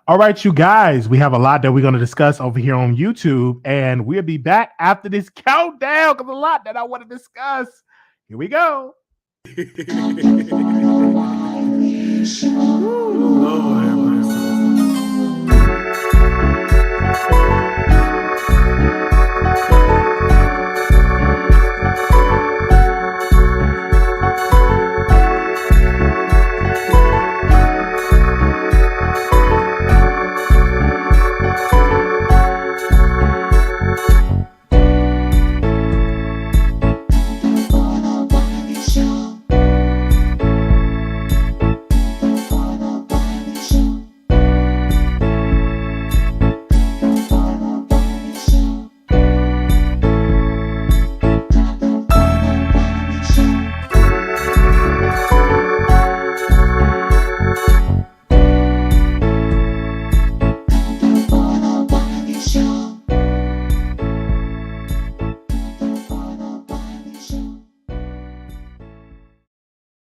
All right, you guys, we have a lot that we're going to discuss over here on YouTube, and we'll be back after this countdown because a lot that I want to discuss. Here we go.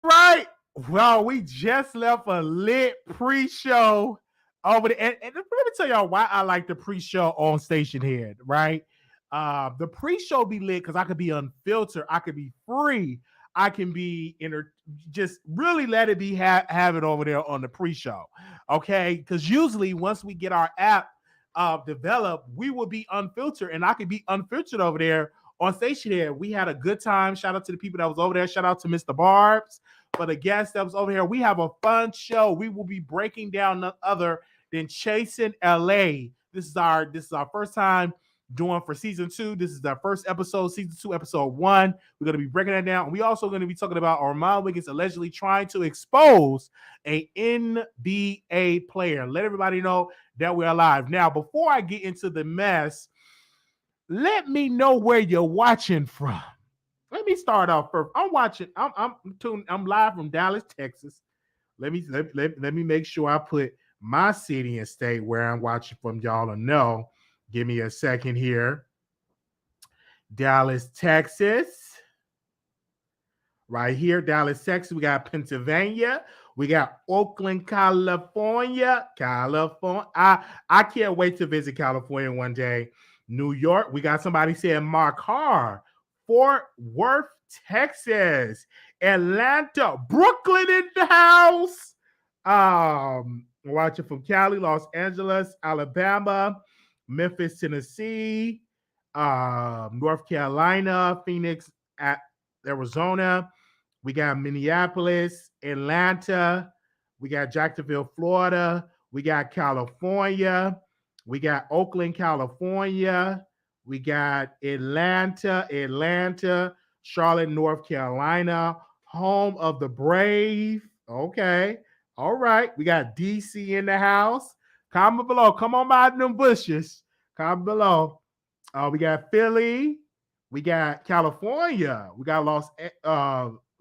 Right. Well, we just left a lit pre-show over the and let me tell y'all why I like the pre-show on Station Head, right? The pre-show be lit because I could be unfiltered, I could be free, I can be just really let it be have it over there on the pre-show. Okay. Because usually once we get our app developed, we will be unfiltered, and I could be unfiltered over there on Station Head. We had a good time. Shout out to the people that was over there. Shout out to Mr. Barbs for the guest that was over here. We have a fun show. We will be breaking down none other than Chasing LA. This is our first time doing for season 2. This is our first episode, season 2, episode 1. We're going to be breaking that down. We also going to be talking about Armon Wiggins allegedly trying to expose a NBA player. Let everybody know that we're alive. Now, before I get into the mess, let me know where you're watching from. Let me start off first. I'm live from Dallas, Texas. Let me make sure I put my city and state where I'm watching from, y'all to know. Give me a second here. Dallas, Texas. Right here, Dallas, Texas. We got Pennsylvania. We got Oakland, California. I can't wait to visit California one day. New York. We got somebody saying Mark Harr. Fort Worth, Texas. Atlanta. Brooklyn in the house. Watching from Cali, Los Angeles, Alabama, Memphis, Tennessee, North Carolina, Phoenix, Arizona. We got Minneapolis, Atlanta. We got Jacksonville, Florida. We got California. We got Oakland, California. We got Atlanta, Charlotte, North Carolina, home of the Brave. Okay. All right. We got DC in the house. Comment below. Come on by them bushes. Comment below. We got Philly. We got California. We got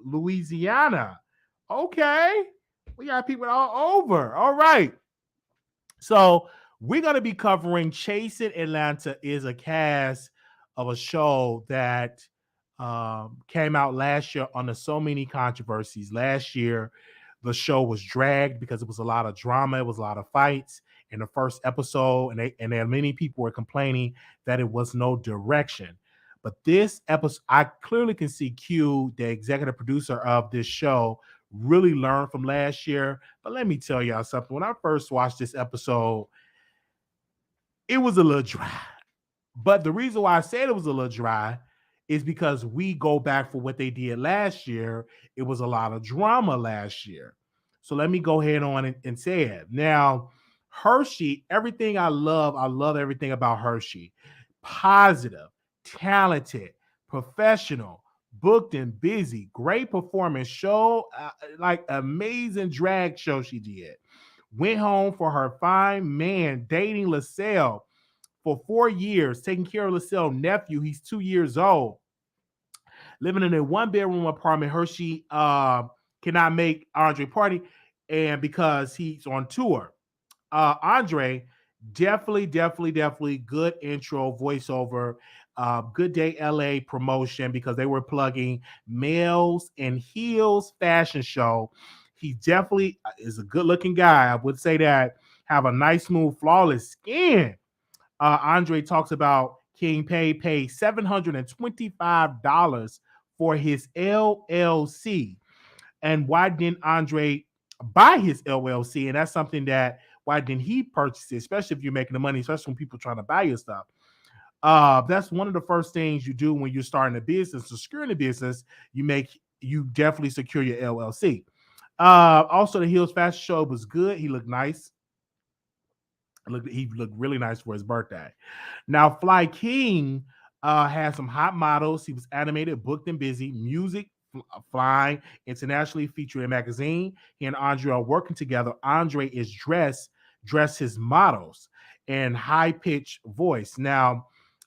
Louisiana. Okay. We got people all over. All right. So we're going to be covering Chasing Atlanta is a cast of a show that came out last year under so many controversies. Last year, the show was dragged because it was a lot of drama. It was a lot of fights in the first episode. And there many people were complaining that it was no direction. But this episode, I clearly can see Q, the executive producer of this show, really learned from last year. But let me tell y'all something. When I first watched this episode, it was a little dry. But the reason why I said it was a little dry is because we go back for what they did last year. It was a lot of drama last year. So let me go ahead on and say it. Now, Hershey, everything I love everything about Hershey. Positive, talented, professional, booked and busy, great performance, show, like amazing drag show she did. Went home for her fine man, dating LaSalle for 4 years, taking care of LaSalle's nephew. He's 2 years old. Living in a one-bedroom apartment. Hershey cannot make Andre party, and because he's on tour. Andre, definitely good intro, voiceover. Good Day LA promotion because they were plugging Males and Heels fashion show. He definitely is a good looking guy. I would say that. have a nice, smooth, flawless skin. Andre talks about King paid $725 for his LLC. And why didn't Andre buy his LLC? And that's something that why didn't he purchase it, especially if you're making the money, especially when people trying to buy your stuff. That's one of the first things you do when you're starting a business, securing a business. You definitely secure your LLC. Also, the Hills Fashion Show was good. He looked nice. He looked really nice for his birthday. Now, Fly King had some hot models. He was animated, booked, and busy. Music, flying, internationally featured in a magazine. He and Andre are working together. Andre is dress his models, and high pitched voice. Now,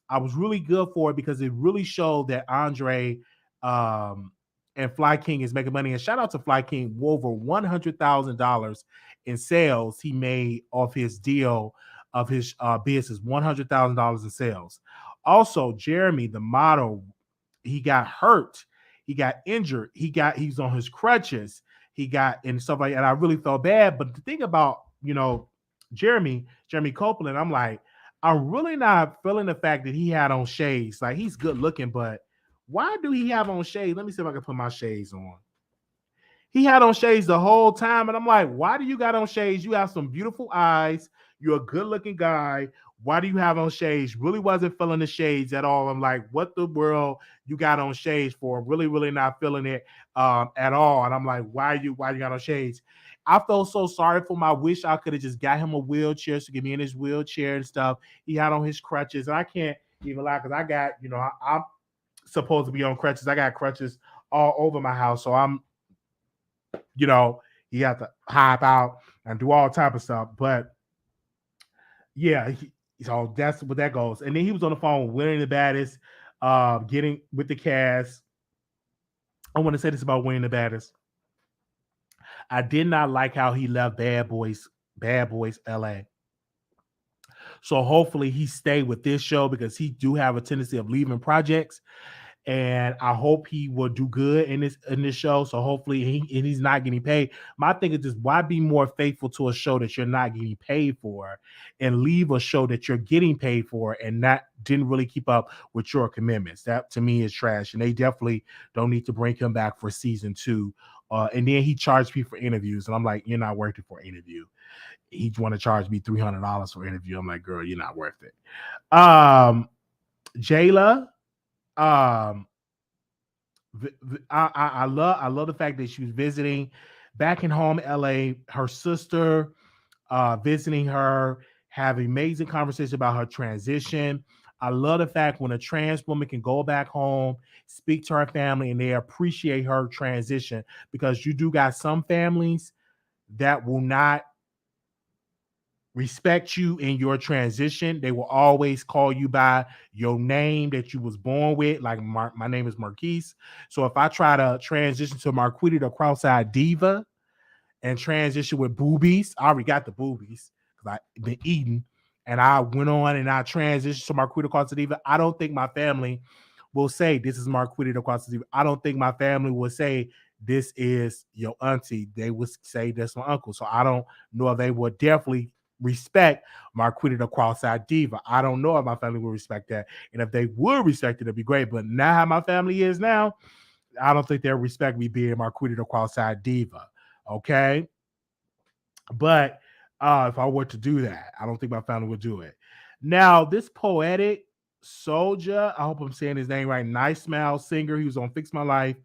I was really good for it because it really showed that Andre and Fly King is making money. And shout out to Fly King, over $100,000 in sales he made off his deal of his business. $100,000 in sales. Also, Jeremy, the model, he got hurt. He got injured. He's on his crutches. He got and stuff like that. And I really felt bad. But the thing about, Jeremy Copeland, I'm like, I'm really not feeling the fact that he had on shades. Like, he's good looking, but why do he have on shades? Let me see if I can put my shades on. He had on shades the whole time, and I'm like, why do you got on shades? You have some beautiful eyes. You're a good-looking guy. Why do you have on shades? Really wasn't feeling the shades at all. I'm like, what the world you got on shades for? Really, really not feeling it at all. And I'm like, why you got on shades? I felt so sorry for him. I wish I could have just got him a wheelchair to get me in his wheelchair and stuff. He had on his crutches, and I can't even lie because I got, I'm supposed to be on crutches. I got crutches all over my house, so I'm, he had to hop out and do all type of stuff. But yeah, so that's what that goes. And then he was on the phone with Winning the Baddest, getting with the cast. I want to say this about Winning the Baddest. I did not like how he left Bad Boys LA. So hopefully he stayed with this show because he do have a tendency of leaving projects. And I hope he will do good in this show. So hopefully he's not getting paid. My thing is just why be more faithful to a show that you're not getting paid for, and leave a show that you're getting paid for and didn't really keep up with your commitments. That to me is trash, and they definitely don't need to bring him back for season 2. And then he charged me for interviews, and I'm like, you're not worth it for an interview. He want to charge me $300 for an interview. I'm like, girl, you're not worth it. Jayla. I love the fact that she was visiting back in home LA, her sister, visiting her, have amazing conversation about her transition. I love the fact when a trans woman can go back home, speak to her family, and they appreciate her transition, because you do got some families that will not respect you in your transition. They will always call you by your name that you was born with. Like my name is Marquise. So if I try to transition to Marquita the Cross-Eyed Diva and transition with boobies, I already got the boobies because I've been eating, and I went on and I transitioned to Marquita the Cross-Eyed Diva, I don't think my family will say this is Marquita the Cross-Eyed Diva. I don't think my family will say this is your auntie. They would say that's my uncle. So I don't know if they would definitely respect Marquita the Cross-Eyed Diva. I don't know if my family will respect that. And if they would respect it, it'd be great. But now how my family is now, I don't think they'll respect me being Marquita the Cross-Eyed Diva. Okay. But if I were to do that, I don't think my family would do it. Now, this Poetic Soldier, I hope I'm saying his name right, Nice Smile singer. He was on Fix My Life.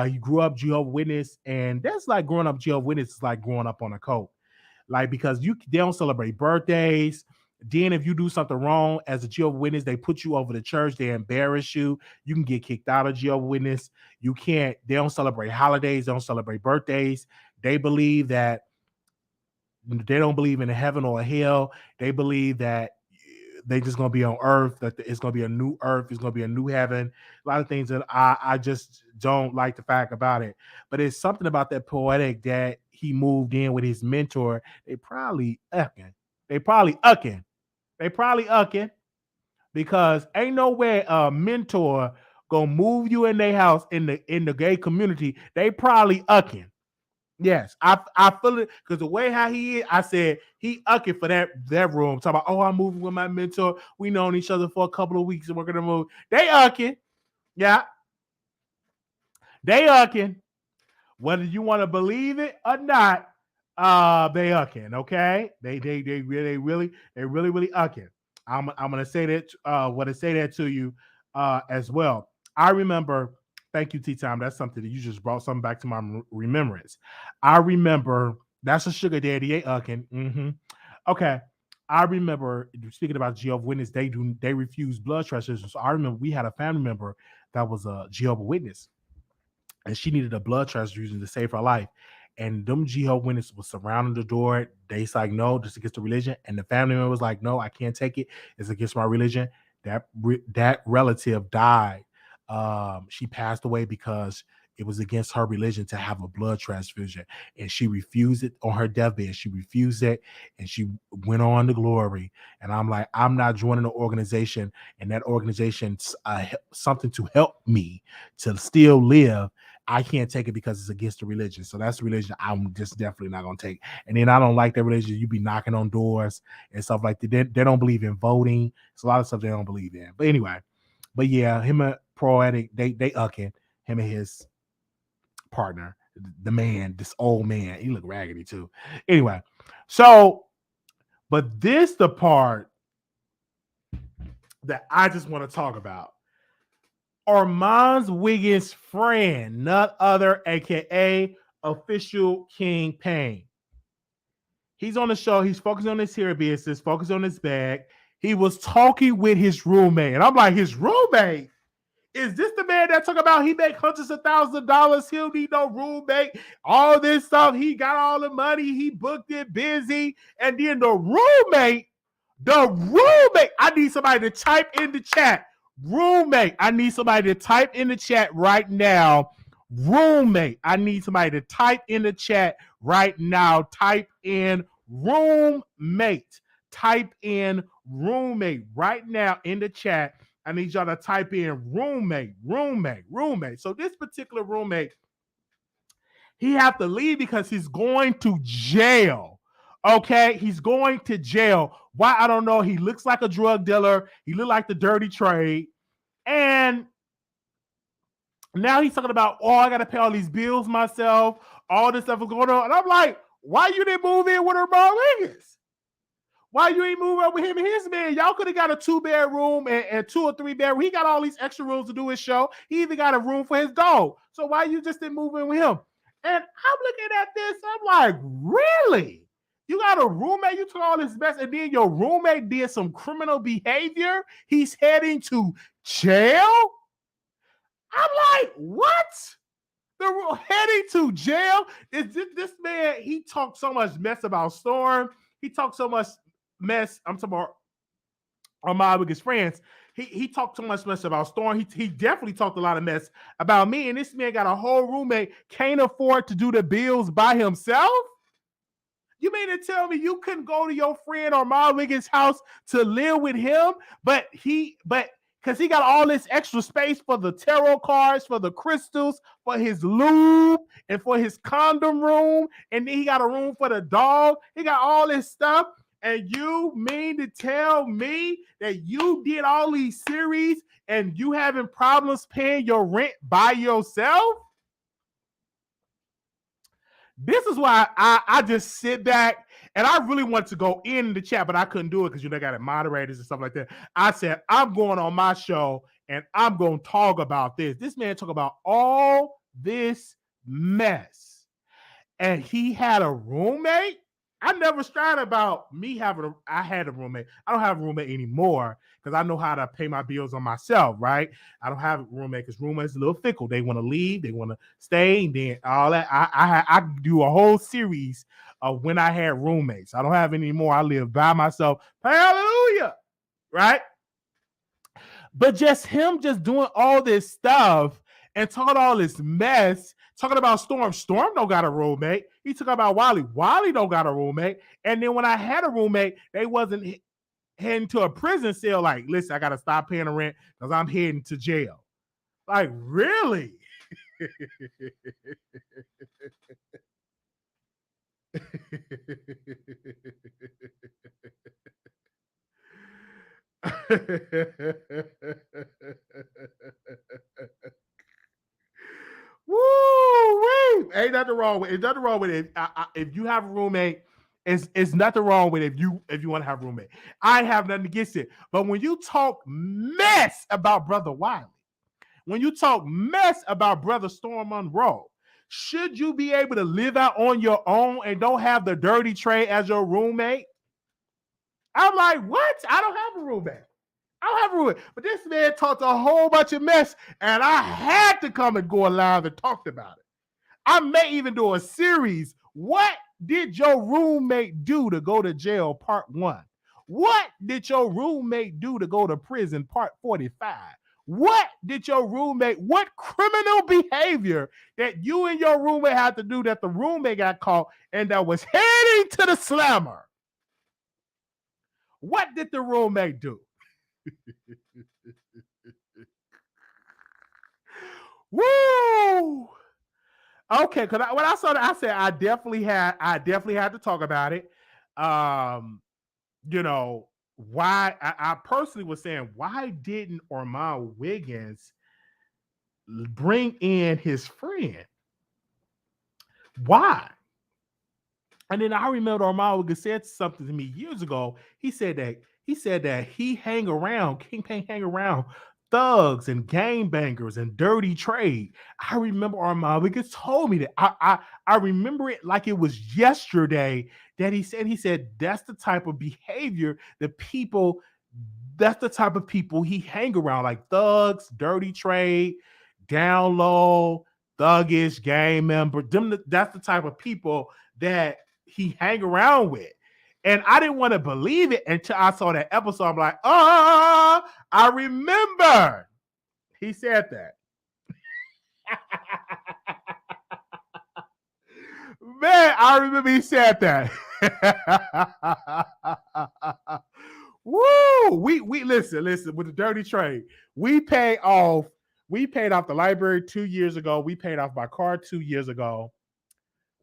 He grew up Jehovah's Witness, and that's like growing up Jehovah's Witness is like growing up on a cult. Like, because they don't celebrate birthdays. Then if you do something wrong as a Jehovah's Witness, they put you over the church. They embarrass you. You can get kicked out of Jehovah's Witness. They don't celebrate holidays. They don't celebrate birthdays. They believe that they don't believe in a heaven or a hell. They believe that they just going to be on earth, that it's going to be a new earth. It's going to be a new heaven. A lot of things that I just don't like the fact about it. But it's something about that Poetic that he moved in with his mentor. They probably ucking. Because ain't no way a mentor gonna move you in their house in the gay community. They probably ucking. Yes, I feel it because the way how he is, I said he ucking for that room. Talking about, oh, I'm moving with my mentor. We known each other for a couple of weeks and we're gonna move. They ucking, yeah, they ucking. Whether you want to believe it or not, they ucking. Okay, they really ucking. I'm gonna say that. Want to say that to you as well. I remember. Thank you, T Time. That's something that you just brought something back to my remembrance. I remember that's a sugar daddy. They ucking. Okay. I remember speaking about Jehovah's Witness. They refuse blood transfusions. So I remember we had a family member that was a Jehovah's Witness and she needed a blood transfusion to save her life. And them Jehovah's Witnesses was surrounding the door. They's like, no, this is against the religion. And the family member was like, no, I can't take it. It's against my religion. That relative died. She passed away because it was against her religion to have a blood transfusion, and she refused it on her deathbed. She refused it, and she went on to glory. And I'm like, I'm not joining an organization, and that organization's something to help me to still live. I can't take it because it's against the religion. So that's the religion I'm just definitely not gonna take. And then I don't like that religion. You be knocking on doors and stuff like that. They don't believe in voting. It's a lot of stuff they don't believe in. But anyway, but yeah, him and Poetic, they ucking him and his partner, the man, this old man. He look raggedy too. Anyway, so but this the part that I just want to talk about. Armon Wiggins' friend, none other, aka Official King Payne. He's on the show. He's focusing on his hair business, focusing on his bag. He was talking with his roommate, and I'm like, his roommate. Is this the man that talk about he make hundreds of thousands of dollars? He'll need no roommate. All this stuff. He got all the money. He booked it busy. And then the roommate, I need somebody to type in the chat. Roommate, I need somebody to type in the chat right now. Roommate, I need somebody to type in the chat right now. Type in roommate. Type in roommate right now in the chat. I need y'all to type in roommate. So this particular roommate, he have to leave because he's going to jail. Okay, he's going to jail. Why? I don't know. He looks like a drug dealer. He look like the dirty trade. And now he's talking about, oh, I got to pay all these bills myself. All this stuff is going on. And I'm like, why you didn't move in with Armon Wiggins? Why you ain't move up with him and his man? Y'all could have got a 2-bedroom and 2 or 3-bedroom. He got all these extra rooms to do his show. He even got a room for his dog. So why you just didn't move in with him? And I'm looking at this. I'm like, really? You got a roommate? You took all this mess, and then your roommate did some criminal behavior? He's heading to jail? I'm like, what? They're heading to jail? This man, he talked so much mess about Storm. He talked so much mess. I'm talking about Armon with his friends. He talked so much mess about Storm. He definitely talked a lot of mess about me. And this man got a whole roommate, can't afford to do the bills by himself. You mean to tell me you couldn't go to your friend Armon Wiggins' house to live with him? But because he got all this extra space for the tarot cards, for the crystals, for his lube, and for his condom room, and then he got a room for the dog. He got all this stuff. And you mean to tell me that you did all these series and you having problems paying your rent by yourself? This is why I just sit back, and I really wanted to go in the chat, but I couldn't do it because they got moderators and stuff like that. I said, I'm going on my show and I'm going to talk about this. This man talk about all this mess. And he had a roommate. I never strayed about me having I had a roommate. I don't have a roommate anymore because I know how to pay my bills on myself, right? I don't have a roommate because roommates are a little fickle. They want to leave, they want to stay, and then all that. I do a whole series of when I had roommates. I don't have any more. I live by myself. Hallelujah, right? But just him just doing all this stuff and talking all this mess, talking about Storm. Storm don't got a roommate. He talking about Wiley. Wiley don't got a roommate. And then when I had a roommate, they wasn't heading to a prison cell like, listen, I got to stop paying the rent because I'm heading to jail. Like, really? Woo! Ain't nothing wrong with it. Nothing wrong with it. If you have a roommate, it's nothing wrong with it if you want to have a roommate. I have nothing against it. But when you talk mess about Brother Wiley, when you talk mess about Brother Storm Monroe, should you be able to live out on your own and don't have the dirty tray as your roommate? I'm like, what? I don't have a roommate. I don't have a roommate. But this man talked a whole bunch of mess, and I had to come and go live and talk about it. I may even do a series. What did your roommate do to go to jail? Part 1. What did your roommate do to go to prison? Part 45. What criminal behavior that you and your roommate had to do that the roommate got caught and that was heading to the slammer? What did the roommate do? Woo! Okay, because when I saw that, I said I definitely had to talk about it. You know, why I personally was saying, why didn't Armon Wiggins bring in his friend? Why? And then I remember Armon Wiggins said something to me years ago. He said that he hang around thugs and gangbangers and dirty trade. I remember Armon Wiggins told me that. I remember it like it was yesterday that he said that's the type of behavior that's the type of people he hang around, like thugs, dirty trade, down low, thuggish, gang member. That's the type of people that he hang around with. And I didn't want to believe it until I saw that episode. I'm like, oh, I remember. He said that. Man, I remember he said that. Woo! We listen with the dirty trade. We paid off the library 2 years ago. We paid off my car 2 years ago.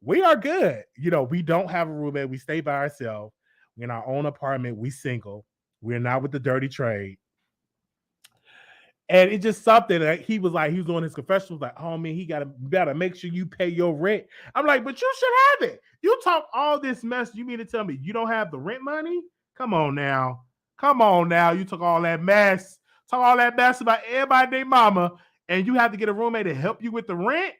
We are good. You know, we don't have a roommate. We stay by ourselves. We're in our own apartment. We single. We're not with the dirty trade. And it's just something that he was doing his confession, was like, oh man, you gotta make sure you pay your rent. I'm like, but you should have it. You talk all this mess. You mean to tell me you don't have the rent money? Come on now. You took all that mess. About everybody named mama, and you have to get a roommate to help you with the rent.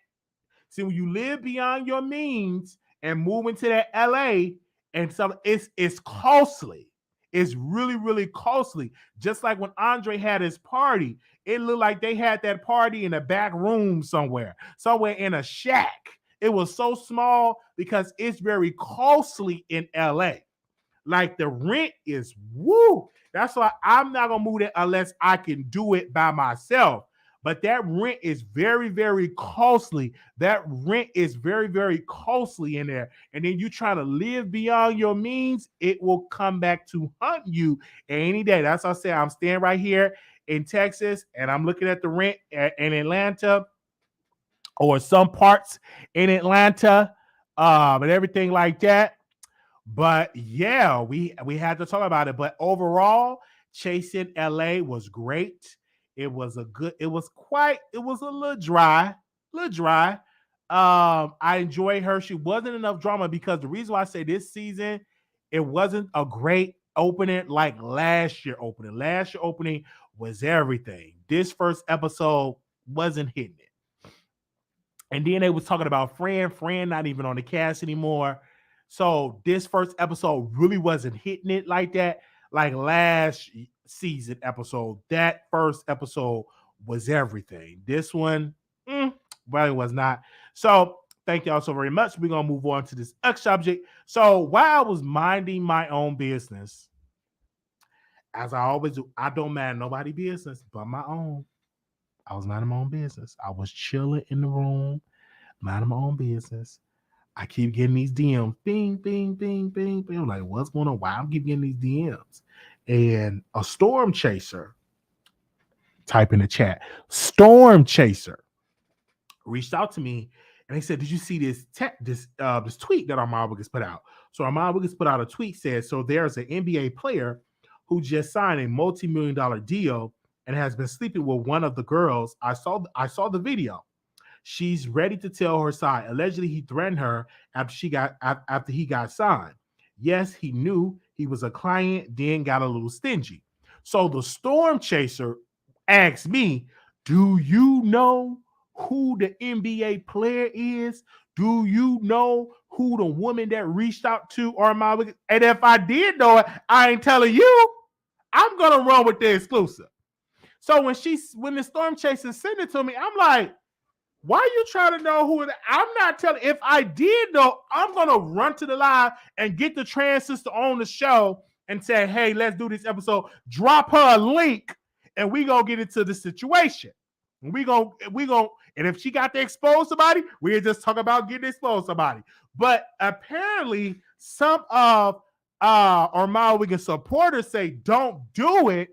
See, when you live beyond your means and move into that LA, and so it's costly. It's really, really costly. Just like when Andre had his party, it looked like they had that party in a back room somewhere in a shack. It was so small because it's very costly in LA. Like the rent is woo. That's why I'm not gonna move it unless I can do it by myself. But that rent is very, very costly. That rent is very, very costly in there. And then you try to live beyond your means, it will come back to hunt you any day. That's why I say I'm staying right here in Texas, and I'm looking at the rent in Atlanta or some parts in Atlanta, and everything like that. But yeah, we had to talk about it. But overall, Chasing LA was great. It was a little dry. I enjoyed her. She wasn't enough drama because the reason why I say this season, it wasn't a great opening like last year opening. Last year opening was everything. This first episode wasn't hitting it. And then they was talking about Fran not even on the cast anymore. So this first episode really wasn't hitting it like that. Like last season episode, that first episode was everything. This one, well, it was not. So thank y'all so very much. We're gonna move on to this next subject. So while I was minding my own business, as I always do, I don't mind nobody's business but my own. I was minding my own business. I was chilling in the room, minding my own business. I keep getting these DMs, bing, bing, bing, bing, bing. I'm like, what's going on? Why I'm keep getting these DMs? And a storm chaser, type in the chat, storm chaser, reached out to me And they said, "Did you see this this tweet that Armon Wiggins put out?" So Armon Wiggins put out a tweet said, "So there's an NBA player who just signed a multi-million-dollar deal and has been sleeping with one of the girls. I saw the video. She's ready to tell her side. Allegedly, he threatened her after he got signed. Yes, he knew he was a client, then got a little stingy." So the storm chaser asked me, "Do you know who the NBA player is? Do you know who the woman that reached out to Armon Wiggins?" And if I did know it, I ain't telling you. I'm gonna run with the exclusive. So when the storm chaser sent it to me, I'm like, why are you trying to know who it is? I'm not telling. If I did know, I'm gonna run to the live and get the trans sister on the show and say, "Hey, let's do this episode. Drop her a link, and we gonna get into the situation. And we gonna, and if she got to expose somebody, we just talk about getting exposed somebody." But apparently, some of Armon Wiggins supporters say don't do it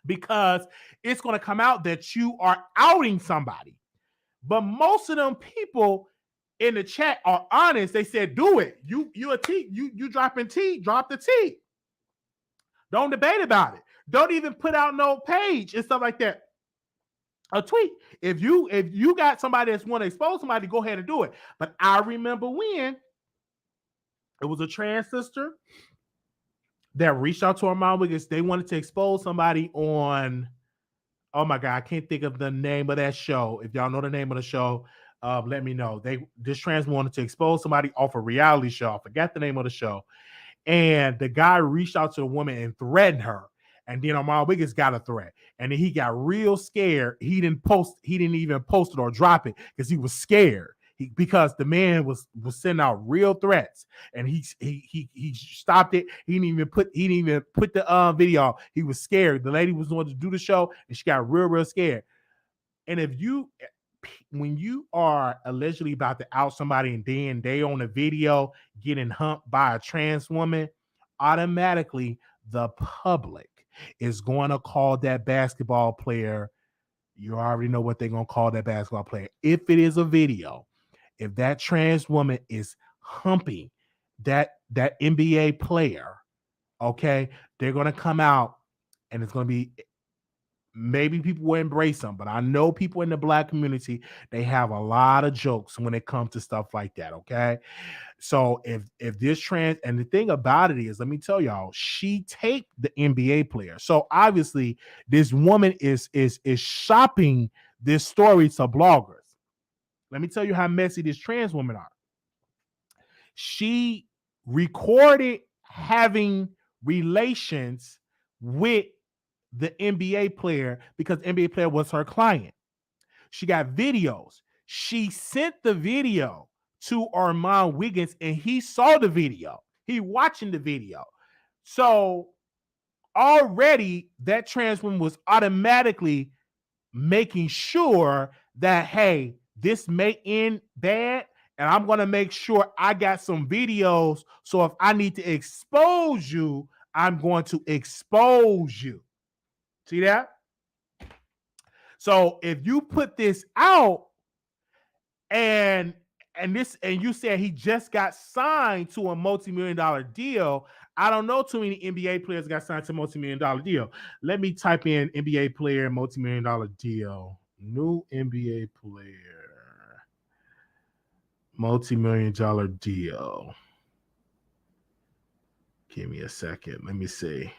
because it's gonna come out that you are outing somebody. But most of them people in the chat are honest. They said, "Do it. You a T. You dropping T. Drop the T. Don't debate about it. Don't even put out no page and stuff like that. A tweet. If you got somebody that's want to expose somebody, go ahead and do it." But I remember when it was a trans sister that reached out to Armon Wiggins. They wanted to expose somebody on. Oh my God, I can't think of the name of that show. If y'all know the name of the show, let me know. This trans wanted to expose somebody off a reality show. I forgot the name of the show. And the guy reached out to the woman and threatened her. And then Armon Wiggins got a threat. And then he got real scared. He didn't even post it or drop it because he was scared. Because the man was sending out real threats, and he stopped it. He didn't even put the video. He was scared. The lady was going to do the show, and she got real scared. And when you are allegedly about to out somebody, and then they on a video getting humped by a trans woman, automatically the public is going to call that basketball player. You already know what they're going to call that basketball player. If it is a video, if that trans woman is humping that NBA player, okay, they're going to come out, and it's going to be, maybe people will embrace them, but I know people in the Black community, they have a lot of jokes when it comes to stuff like that, okay? So if this trans, and the thing about it is, let me tell y'all, she taped the NBA player. So obviously this woman is shopping this story to bloggers. Let me tell you how messy this trans women are. She recorded having relations with the NBA player because the NBA player was her client. She got videos. She sent the video to Armon Wiggins, and he saw the video. He watching the video. So already that trans woman was automatically making sure that, hey, this may end bad, and I'm going to make sure I got some videos. So if I need to expose you, I'm going to expose you. See that? So if you put this out and you said he just got signed to a multi-million-dollar deal, I don't know too many NBA players got signed to a multi-million-dollar deal. Let me type in NBA player multi-million-dollar deal. New NBA player multi-million-dollar deal. Give me a second. Let me see.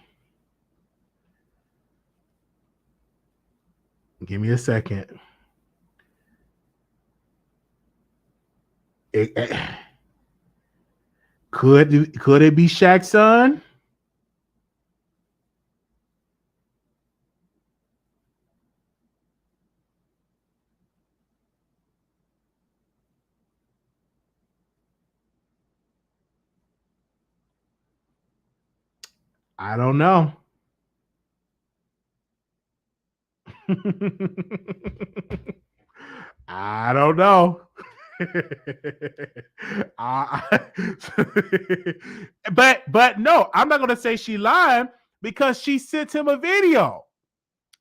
Give me a second. Could it be Shaq's son? I don't know. I don't know. But no, I'm not gonna say she lied because she sent him a video.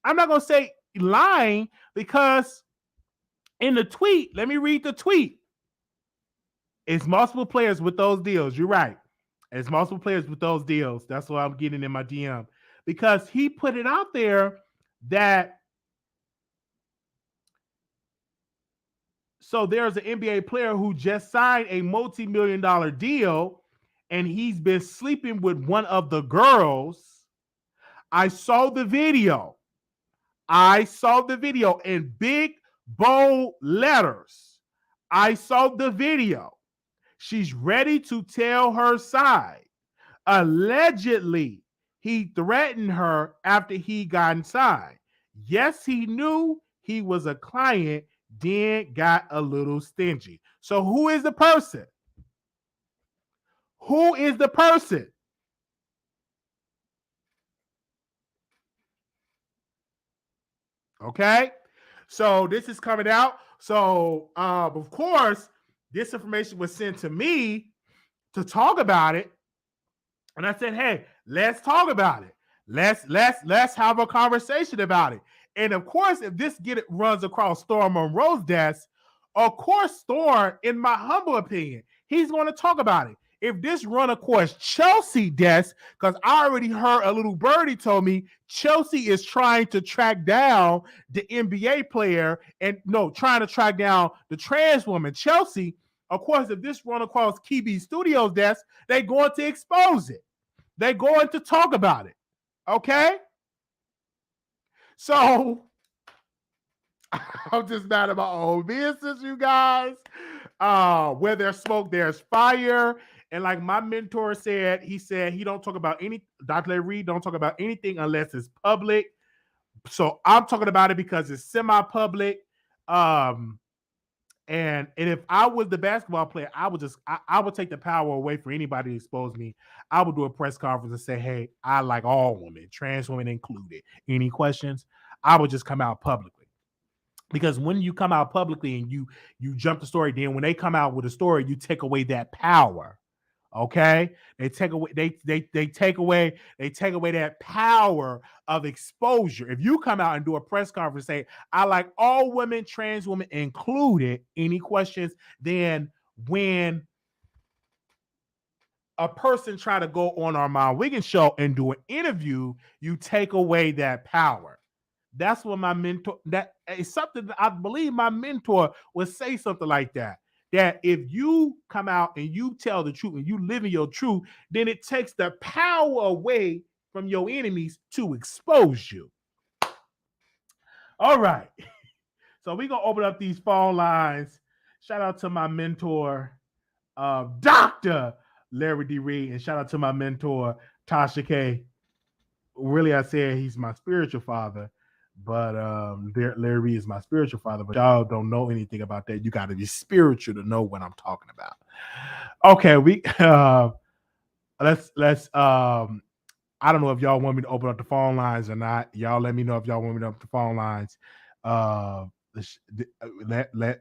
I'm not gonna say lying because In the tweet, let me read the tweet. It's multiple players with those deals. You're right. It's multiple players with those deals. That's what I'm getting in my DM. Because he put it out there that so there's an NBA player who just signed a multi-million-dollar deal and he's been sleeping with one of the girls. I saw the video. I saw the video in big, bold letters. I saw the video. She's ready to tell her side. Allegedly, he threatened her after he got inside. Yes, he knew he was a client, then got a little stingy. So, who is the person? Who is the person? Okay. So, this is coming out. So, of course, this information was sent to me to talk about it. And I said, hey, let's talk about it. Let's have a conversation about it. And of course, if this runs across Storm Monroe's desk, of course, Storm, in my humble opinion, he's going to talk about it. If this run across Chelsea desk, because I already heard a little birdie told me Chelsea is trying to track down the NBA player and no, trying to track down the trans woman. Chelsea, of course, if this run across KB Studios desk, they're going to expose it. They're going to talk about it. Okay? So I'm just mad at my own business, you guys. Where there's smoke, there's fire. And like my mentor said, he said he don't talk about any Dr. Larry Reed don't talk about anything unless it's public. So I'm talking about it because it's semi-public. And if I was the basketball player, I would take the power away for anybody to expose me. I would do a press conference and say, hey, I like all women, trans women included. Any questions? I would just come out publicly. Because when you come out publicly and you jump the story, then when they come out with a story, you take away that power. Okay, they take away that power of exposure. If you come out and do a press conference, say I like all women, trans women included. Any questions? Then when a person try to go on Armon Wiggins show and do an interview, you take away that power. That's what my mentor. That is something that I believe my mentor would say something like that. That if you come out and you tell the truth and you live in your truth, then it takes the power away from your enemies to expose you. All right. So we're gonna open up these phone lines. Shout out to my mentor, Dr. Larry D. Reed, and shout out to my mentor, Tasha K. Really, I said he's my spiritual father, but Larry Reed is my spiritual father. But y'all don't know anything about that. You got to be spiritual to know what I'm talking about. Okay, let's I don't know if y'all want me to open up the phone lines or not. Y'all let me know if y'all want me to open up the phone lines.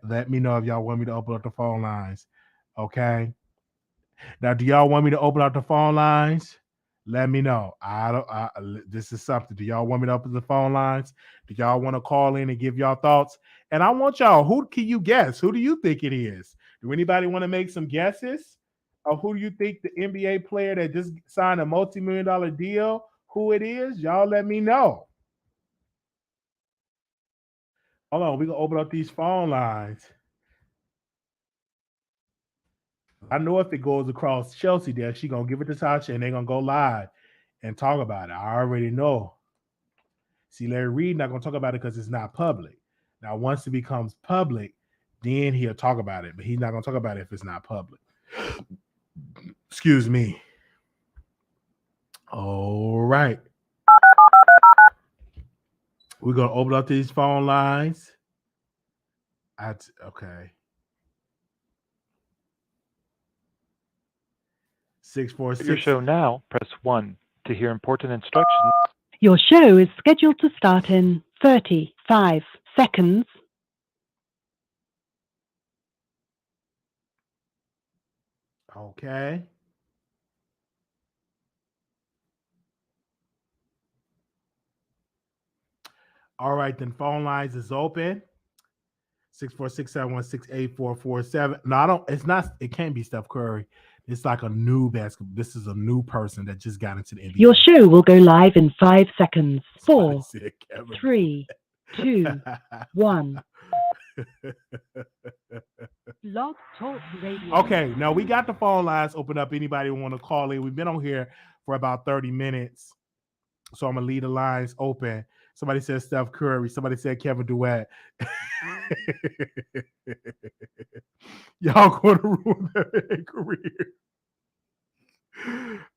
Let me know if y'all want me to open up the phone lines. Okay. Now, do y'all want me to open up the phone lines? Let me know. This is something. Do y'all want me to open the phone lines? Do y'all want to call in and give y'all thoughts? And I want y'all. Who can you guess? Who do you think it is? Do anybody want to make some guesses? Or who do you think the NBA player that just signed a multi-million-dollar deal? Who it is? Y'all let me know. Hold on, we gonna open up these phone lines. I know if it goes across Chelsea there, she gonna give it to Tasha and they're gonna go live and talk about it. I already know. See, Larry Reed not gonna talk about it because it's not public. Now, once it becomes public, then he'll talk about it, but he's not gonna talk about it if it's not public. Excuse me. All right. We're gonna open up these phone lines. Okay. 646. Your show now, press 1 to hear important instructions. Your show is scheduled to start in 35 seconds. Okay. All right, then phone lines is open. 646-716-8447. No, I don't. It's not. It can't be Steph Curry. It's like a new basketball. This is a new person that just got into the NBA. Your show will go live in 5 seconds. 4, Said Kevin. 3, 2, 1. Blog Talk Radio. Okay, now we got the phone lines open up. Anybody want to call in? We've been on here for about 30 minutes. So I'm going to leave the lines open. Somebody said Steph Curry. Somebody said Kevin Durant. Y'all going to ruin their career.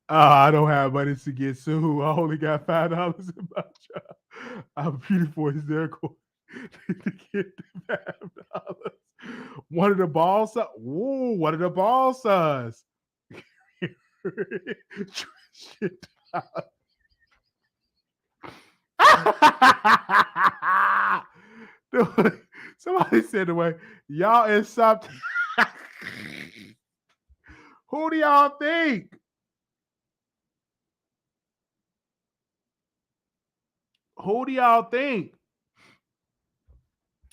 I don't have money to get sued. I only got $5 in my job. I'm beautiful as their court to get the $5. One of the ball sons. Ooh, one of the ball sons. Somebody said the way y'all is something. Who do y'all think? Who do y'all think?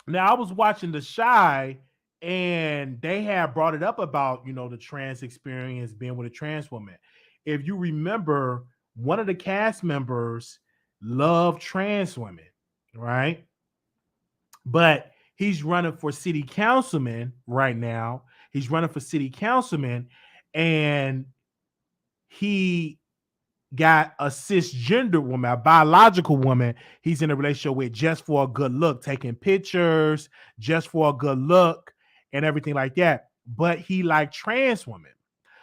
Now I was watching The Shy, and they had brought it up about the trans experience, being with a trans woman. If you remember, one of the cast members loved trans women, right? But he's running for city councilman right now. He's running for city councilman, and he got a cisgender woman, a biological woman, he's in a relationship with just for a good look, taking pictures, just for a good look, and everything like that. But he liked trans women.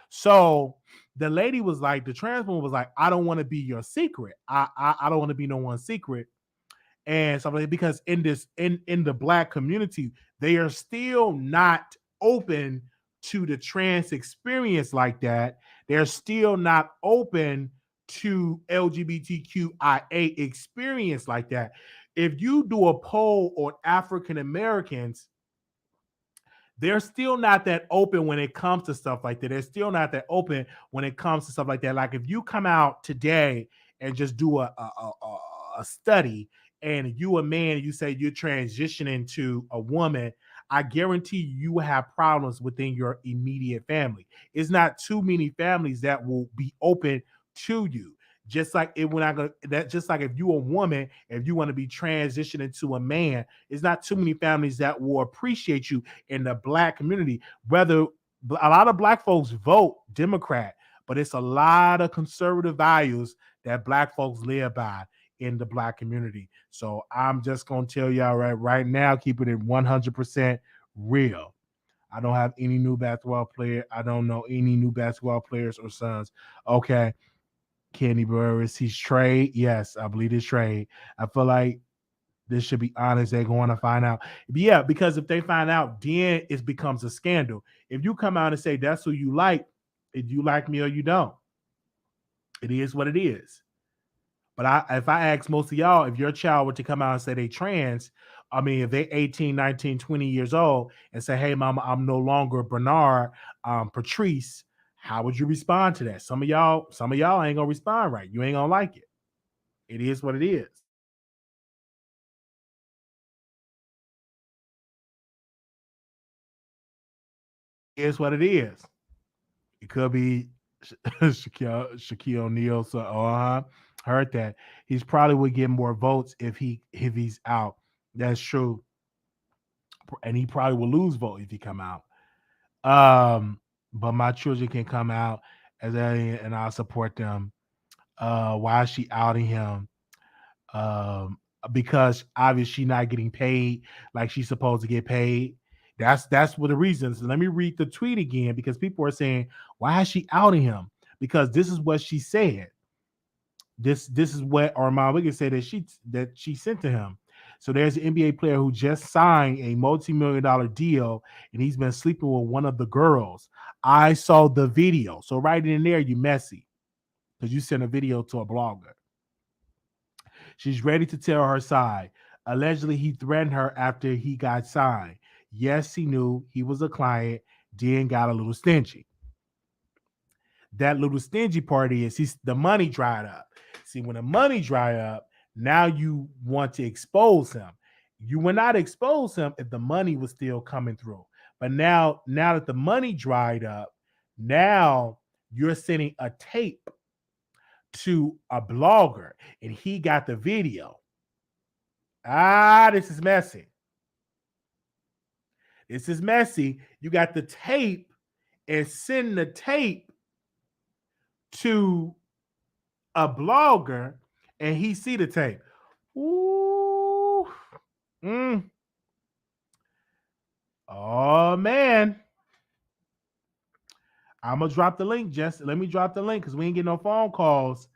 So the lady was like, the trans woman was like, I don't want to be your secret. I don't want to be no one's secret. And something because in the Black community, they are still not open to the trans experience like that. They're still not open to LGBTQIA experience like that. If you do a poll on African Americans, they're still not that open when it comes to stuff like that. They're still not that open when it comes to stuff like that. Like if you come out today and just do a study, and you a man, you say you're transitioning to a woman, I guarantee you will have problems within your immediate family. It's not too many families that will be open to you. Just like if you're a woman, if you want to be transitioning to a man, it's not too many families that will appreciate you in the Black community. Whether a lot of Black folks vote Democrat, but it's a lot of conservative values that Black folks live by in the Black community. So I'm just gonna tell y'all right now, keep it at 100% real. I don't have any new basketball player. I don't know any new basketball players or sons. Okay. Kenny Burris, he's trade. Yes, I believe it's trade. I feel like this should be honest. They're going to find out. Yeah, because if they find out, then it becomes a scandal. If you come out and say that's who you like, if you like me or you don't, it is what it is. But if I ask most of y'all, if your child were to come out and say they trans, I mean, if they 18, 19, 20 years old and say, hey, mama, I'm no longer Bernard, Patrice, how would you respond to that? Some of y'all ain't gonna respond right. You ain't gonna like it. It is what it is. It is what it is. It could be Shaquille O'Neal. So, heard that. He's probably would get more votes if he's out. That's true. And he probably will lose vote if he come out. But my children can come out and I'll support them. Why is she outing him? Because obviously she's not getting paid like she's supposed to get paid. That's what the reasons. Let me read the tweet again because people are saying, why is she outing him? Because this is what she said. This is what Armon Wiggins said that she sent to him. So there's an NBA player who just signed a multi-million-dollar deal, and he's been sleeping with one of the girls. I saw the video. So right in there, you messy because you sent a video to a blogger. She's ready to tell her side. Allegedly, he threatened her after he got signed. Yes, he knew he was a client, then got a little stingy. That little stingy part is the money dried up. See, when the money dry up, now you want to expose him. you would not expose him if the money was still coming through. But now that the money dried up, now you're sending a tape to a blogger and he got the video. This is messy. This is messy. You got the tape and send the tape to a blogger and he see the tape. Ooh. Oh man. I'm gonna drop the link. Just let me drop the link because we ain't getting no phone calls.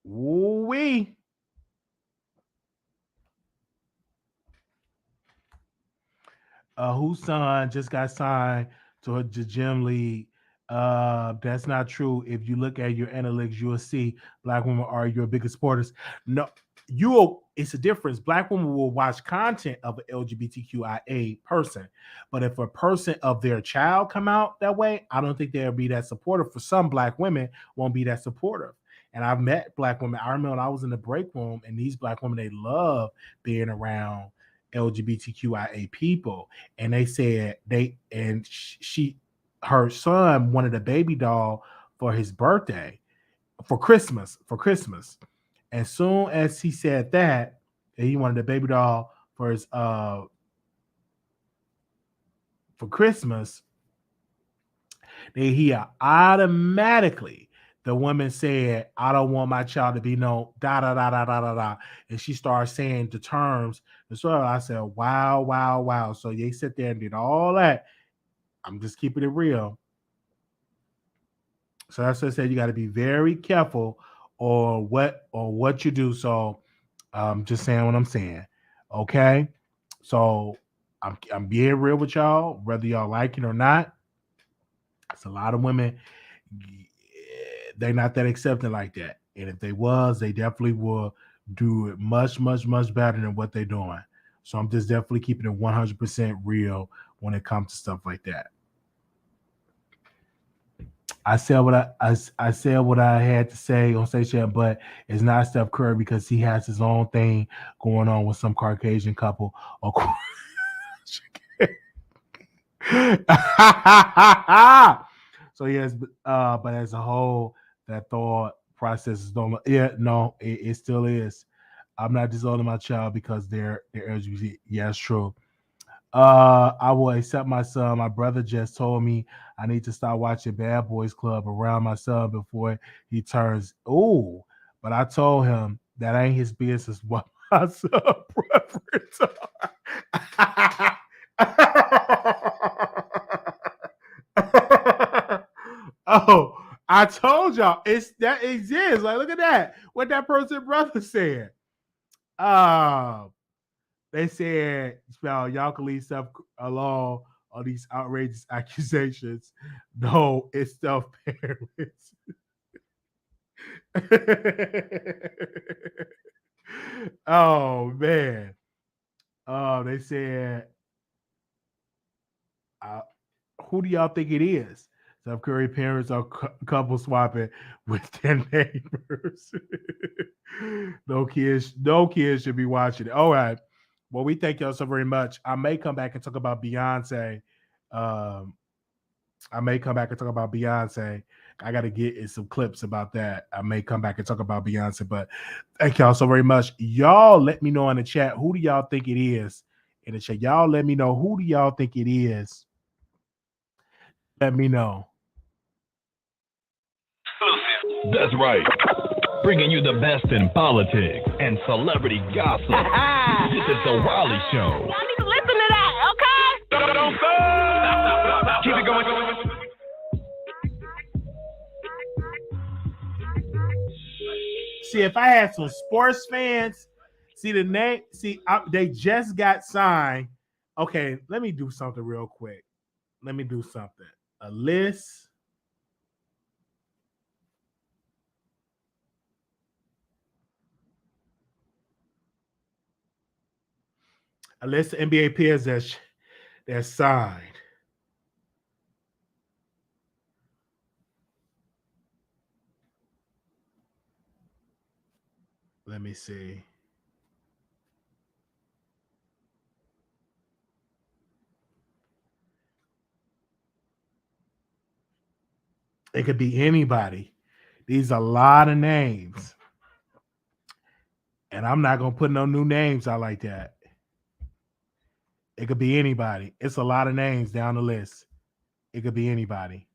We whose son just got signed to a gym league. That's not true. If you look at your analytics, you will see black women are your biggest supporters. No, it's a difference. Black women will watch content of an LGBTQIA person, but if a person of their child come out that way, I don't think they'll be that supportive. For some black women, won't be that supportive. And I've met black women. I remember when I was in the break room, and these black women, they love being around LGBTQIA people, and they said her son wanted a baby doll for his birthday, for Christmas. As soon as he said that he wanted a baby doll for his for Christmas, he automatically, the woman said, I don't want my child to be no da da da da da da da. And she started saying the terms. And so I said, wow, wow, wow. So they sit there and did all that. I'm just keeping it real. So that's what I said. You got to be very careful or what you do. So I'm just saying what I'm saying. Okay. So I'm being real with y'all, whether y'all like it or not. It's a lot of women, they're not that accepting like that. And if they was, they definitely will do it much, much, much better than what they're doing. So I'm just definitely keeping it 100% real when it comes to stuff like that. I said what I had to say on station, but it's not Steph Curry because he has his own thing going on with some Caucasian couple. So yes, but as a whole, that thought process is don't. Yeah, no, it still is. I'm not disowning my child because they're LGBT. Yeah, it's true. I will accept my son. My brother just told me I need to start watching Bad Boys Club around my son before he turns. Ooh, but I told him that ain't his business what my son preference are. Oh, I told y'all it's that exists. Like, look at that. What that person brother said. They said, y'all can leave stuff alone on these outrageous accusations. No, it's self-parents. Oh man. They said, who do y'all think it is? Steph Curry parents are couple swapping with their neighbors. No kids should be watching it. All right. Well, we thank y'all so very much. I may come back and talk about Beyonce. I got to get in some clips about that. I may come back and talk about Beyonce, but thank y'all so very much. Y'all let me know in the chat, who do y'all think it is in the chat? Y'all let me know, who do y'all think it is? Let me know. That's right. Bringing you the best in politics and celebrity gossip. This is the Wiley Show. Y'all need to listen to that, okay? Don't stop. Keep it going. See, if I had some sports fans, they just got signed. Okay, let me do something real quick. A list. A list of NBA players that's signed. Let me see. It could be anybody. These are a lot of names. And I'm not going to put no new names out like that. It could be anybody. It's a lot of names down the list. It could be anybody.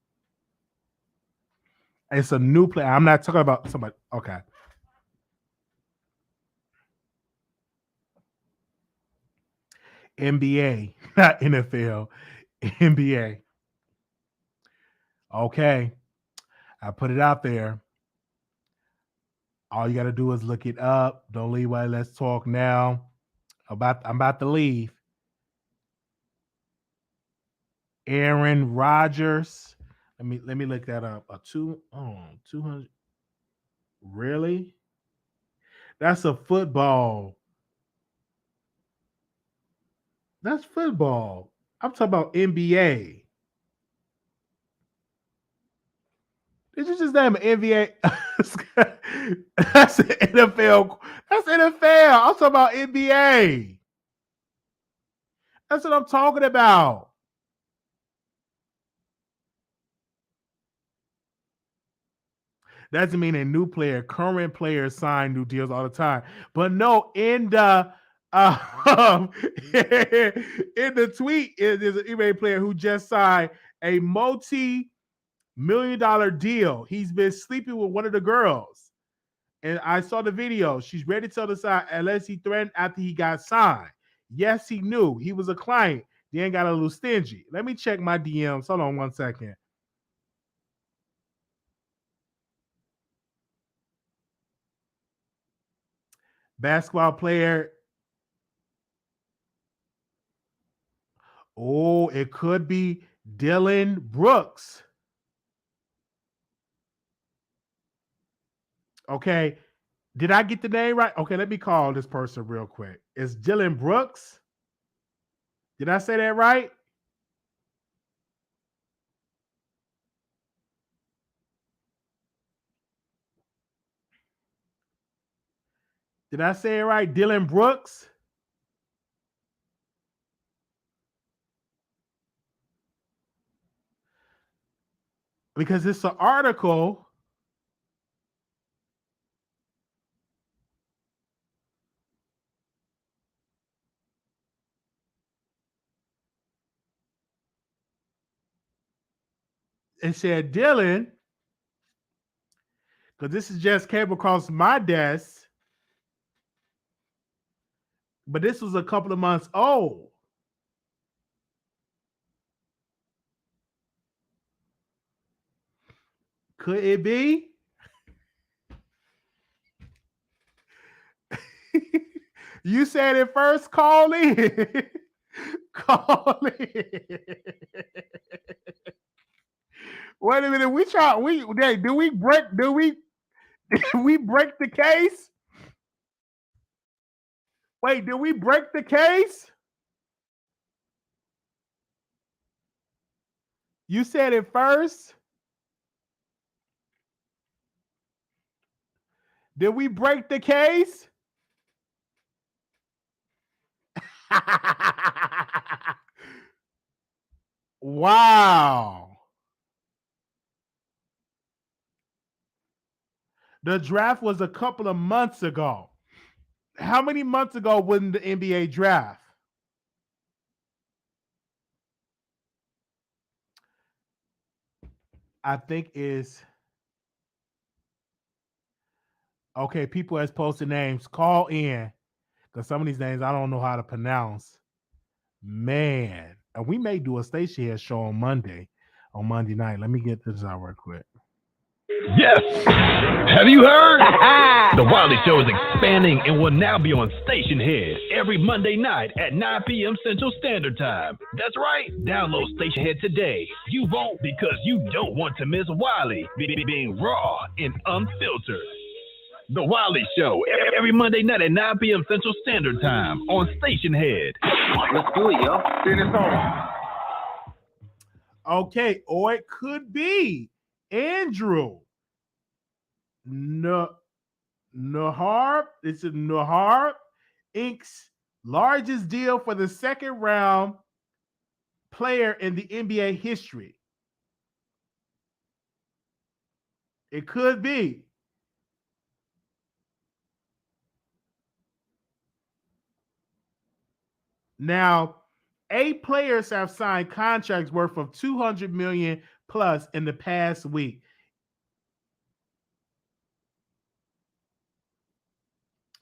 It's a new player. I'm not talking about somebody. Okay. NBA, not NFL. NBA. Okay. I put it out there. All you got to do is look it up. Don't leave while let's talk now. I'm about to leave. Aaron Rodgers. Let me look that up. 200. Really? That's a football. That's football. I'm talking about NBA. Did you just name an NBA? That's NFL. That's NFL. I'm talking about NBA. That's what I'm talking about. Doesn't mean a new player, current players sign new deals all the time. But no, in the in the tweet, there's an NBA player who just signed a multi-million-dollar deal. He's been sleeping with one of the girls. And I saw the video. She's ready to tell the side unless he threatened after he got signed. Yes, he knew. He was a client. Then got a little stingy. Let me check my DMs. Hold on one second. Basketball player. Oh, it could be Dylan Brooks. Okay. Did I get the name right? Okay, let me call this person real quick. It's Dylan Brooks. Did I say that right? Did I say it right? Dylan Brooks? Because it's an article. It said Dylan, because this is just came across my desk, but this was a couple of months old. Could it be? You said it first, call in. Call in. Wait a minute. Do we break the case? Wait, did we break the case? You said it first. Did we break the case? Wow. The draft was a couple of months ago. How many months ago was the NBA draft? I think is okay. People has posted names. Call in because some of these names I don't know how to pronounce. Man, and we may do a station here show on Monday night. Let me get this out real quick. Yes! Have you heard? The Wiley Show is expanding and will now be on Station Head every Monday night at 9 p.m. Central Standard Time. That's right. Download Station Head today. You won't because you don't want to miss Wiley being raw and unfiltered. The Wiley Show every Monday night at 9 p.m. Central Standard Time on Station Head. Let's do it, yo. Send this on. Okay, or it could be Andrew Nahar. It's a Nahar Inc.'s largest deal for the second round player in the NBA history. It could be. Now, 8 players have signed contracts worth of $200 million plus in the past week.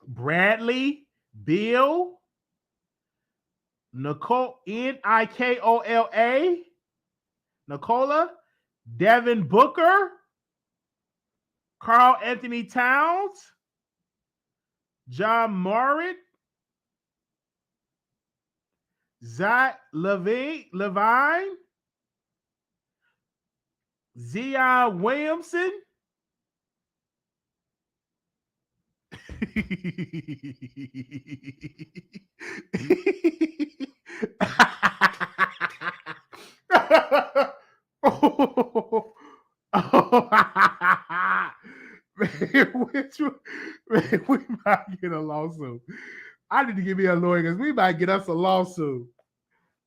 Bradley, Bill, Nicole, Nikola, Nicola, Devin Booker, Carl Anthony Towns, John Morant, Zach Levine, Zion Williamson, man, we might get a lawsuit. I need to give me a lawyer because we might get us a lawsuit.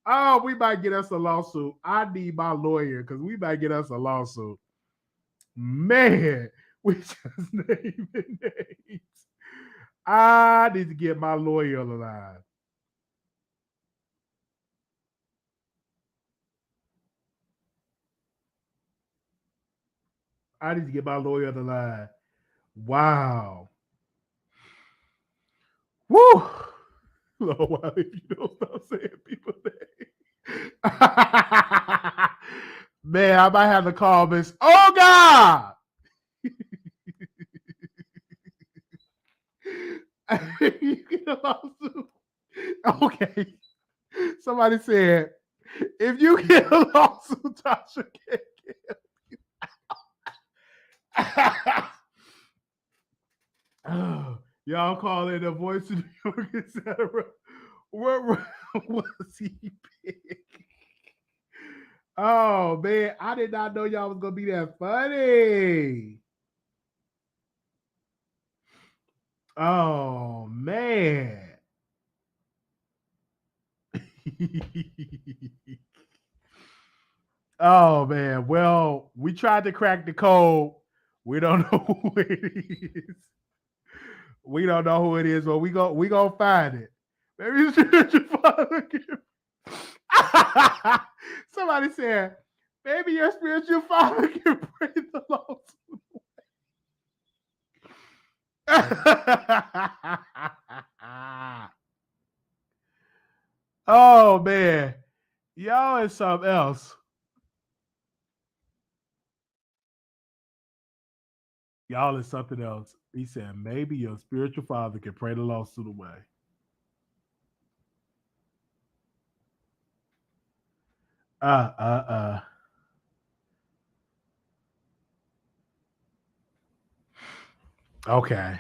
Oh, we might get us a lawsuit. I need my lawyer because we might get us a lawsuit. Man, we just named names. I need to get my lawyer on the line. I need to get my lawyer on the line. Wow. Woo! Lord, why if you don't stop saying people's names? Man, I might have to call Miss Oh God! You get a lawsuit. Okay. Somebody said, if you get a lawsuit, Tasha can't get you. Y'all call it a voice of New York, etc. What was he pick? Oh man, I did not know y'all was gonna be that funny. Oh man. Oh man. Well, we tried to crack the code. We don't know who it is. We don't know who it is, but we gonna find it. Maybe it's your father. Somebody said, maybe your spiritual father can pray the lost. Oh man, y'all is something else. Y'all is something else. He said, maybe your spiritual father can pray the lawsuit away. Okay.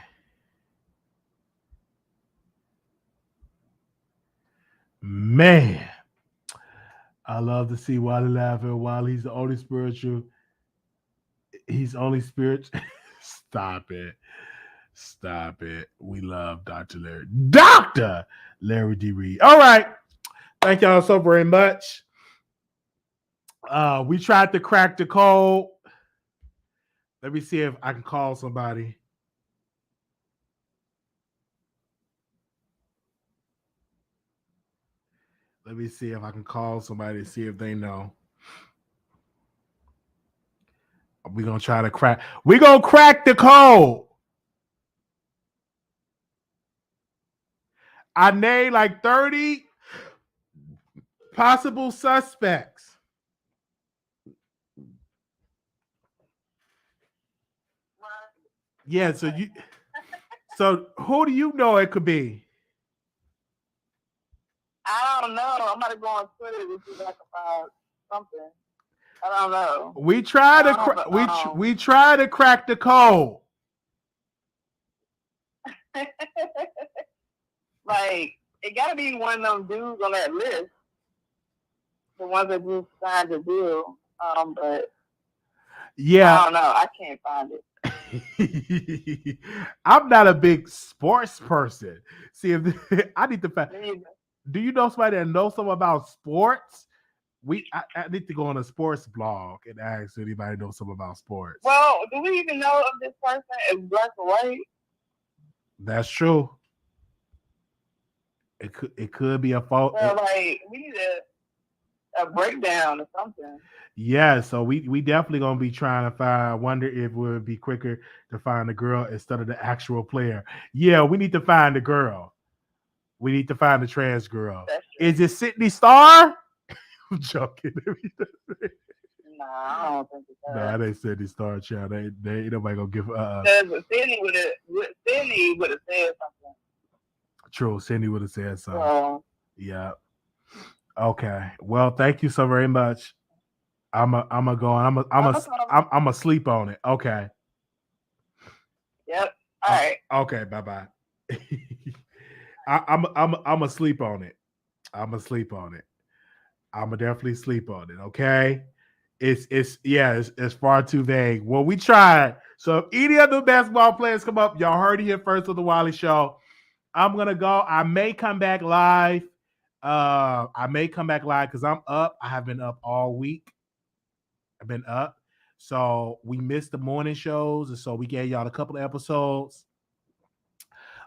Man, I love to see Wiley laughing while he's the only spiritual. He's only spiritual. Stop it. Stop it. We love Dr. Larry D. Reed. All right. Thank y'all so very much. We tried to crack the code. Let me see if I can call somebody. Let me see if I can call somebody to see if they know. We're going to try to crack. We're going to crack the code. I named like 30 possible suspects. Yeah, so who do you know it could be? I don't know. I'm about to go on Twitter to see if I can find something. I don't know. We try to crack the code. Like, it got to be one of them dudes on that list. The ones that just signed the deal. But yeah, I don't know. I can't find it. I'm not a big sports person. See, if I need to find. Do you know somebody that knows something about sports? I need to go on a sports blog and ask if anybody knows something about sports. Well, do we even know if this person is black or white? That's true. It could be a fault. Well, like we need a breakdown or something. Yeah, so we definitely gonna be trying to find. I wonder if it would be quicker to find the girl instead of the actual player. Yeah, we need to find the girl. We need to find the trans girl. That's true. Is it Sydney Star? I'm joking. Nah, I don't think it's Nah, they said they Star Child. They ain't nobody gonna give. Because Sydney would have said something. True, Cindy would have said so. So, Yeah. Okay. Well, thank you so very much. I'm a go. I'm a sleep on it. Okay. yep. All right. Okay. Bye bye. I'm a sleep on it. I'm a sleep on it. I'm a definitely sleep on it. Okay. It's far too vague. Well, we tried. So if any other basketball players come up, y'all heard it here first on the Wiley Show. I'm gonna go. I may come back live. Because I'm up. I have been up all week. I've been up. So we missed the morning shows, and so we gave y'all a couple of episodes.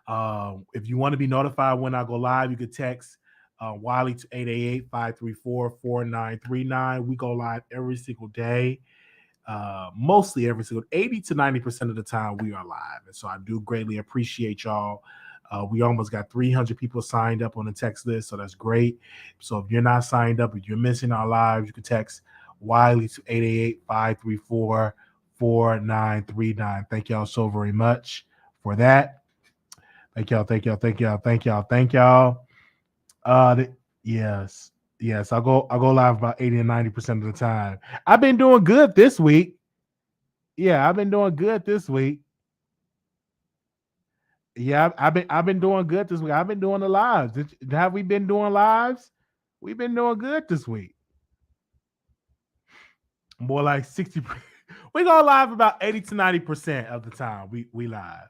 If you want to be notified when I go live, you could text Wiley to 888-534-4939. We go live every single day. Mostly every single 80 to 90% of the time we are live. And so I do greatly appreciate y'all. We almost got 300 people signed up on the text list, so that's great. So if you're not signed up, if you're missing our lives, you can text Wiley to 888-534-4939. Thank y'all so very much for that. Thank y'all. Yes, I'll go live about 80 and 90% of the time. I've been doing good this week. Yeah, I've been doing good this week. Yeah, I've been doing good this week. I've been doing the lives. Have we been doing lives? We've been doing good this week. More like 60%. We go live about 80 to 90% of the time. We live.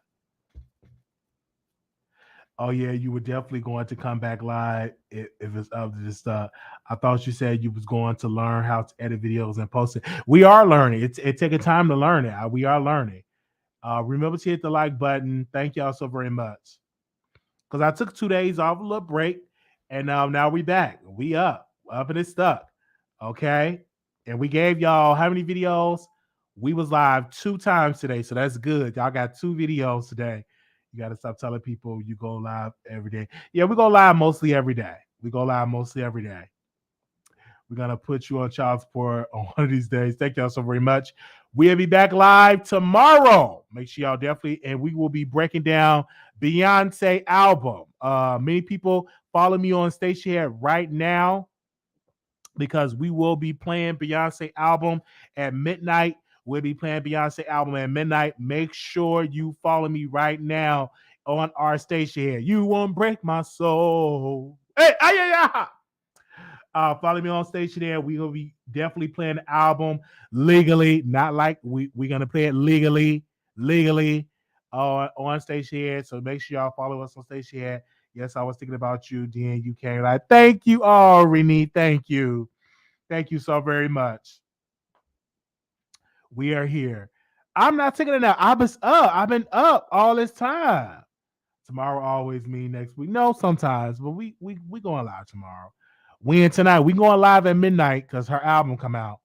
Oh yeah, you were definitely going to come back live if it's up to this stuff. I thought you said you was going to learn how to edit videos and post it. We are learning. It taking time to learn it. We are learning. Remember to hit the like button. Thank y'all so very much. Because I took 2 days off, a little break, and now we back. We up and it's stuck. Okay. And we gave y'all how many videos? We was live 2 times today, so that's good. Y'all got 2 videos today. You got to stop telling people you go live every day. Yeah, we go live mostly every day. We're going to put you on child support on one of these days. Thank y'all so very much. We'll be back live tomorrow. Make sure y'all definitely, and we will be breaking down Beyonce album. Many people follow me on Station Head right now because we will be playing Beyonce album at midnight. We'll be playing Beyonce album at midnight. Make sure you follow me right now on our station here. You won't break my soul. Hey, follow me on station there. We will be definitely playing the album legally, not like we're gonna play it legally on station here. So make sure y'all follow us on station here. Yes, I was thinking about you, Dan. You came like, thank you, Renee. Thank you so very much. We are here. I'm not taking it out. I was up. I've been up all this time. Tomorrow always mean next week. No, sometimes, but we going live tomorrow. We in tonight. We going live at midnight because her album come out.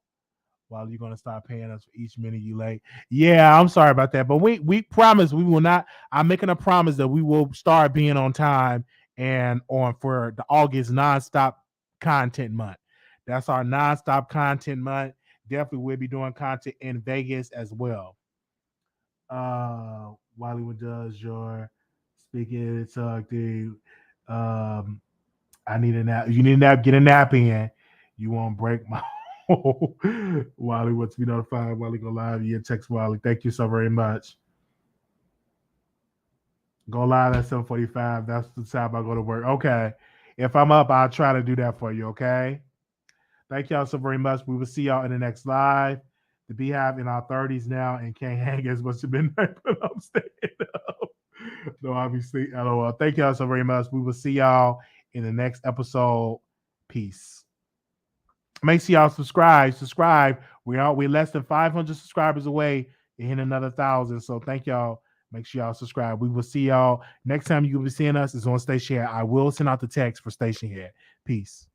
While you're gonna start paying us for each minute you late. Yeah, I'm sorry about that, but we promise we will not. I'm making a promise that we will start being on time and on for the August nonstop content month. That's our nonstop content month. Definitely we'll be doing content in Vegas as well. Wiley, does your speaking talk, dude? I need a nap. You need a nap. Get a nap in. You won't break my. Wiley wants to be notified. Wiley go live. Yeah, text Wiley. Thank you so very much. Go live at 7:45. That's the time I go to work. Okay. If I'm up, I'll try to do that for you. Okay. Thank y'all so very much. We will see y'all in the next live. The Beehive in our 30s now and can't hang as much as midnight, but I'm staying up. No, obviously, LOL. Thank y'all so very much. We will see y'all in the next episode. Peace. Make sure y'all subscribe. We're less than 500 subscribers away and hitting another 1,000. So thank y'all. Make sure y'all subscribe. We will see y'all next time. You will be seeing us is on Station Head. I will send out the text for Station Head. Peace.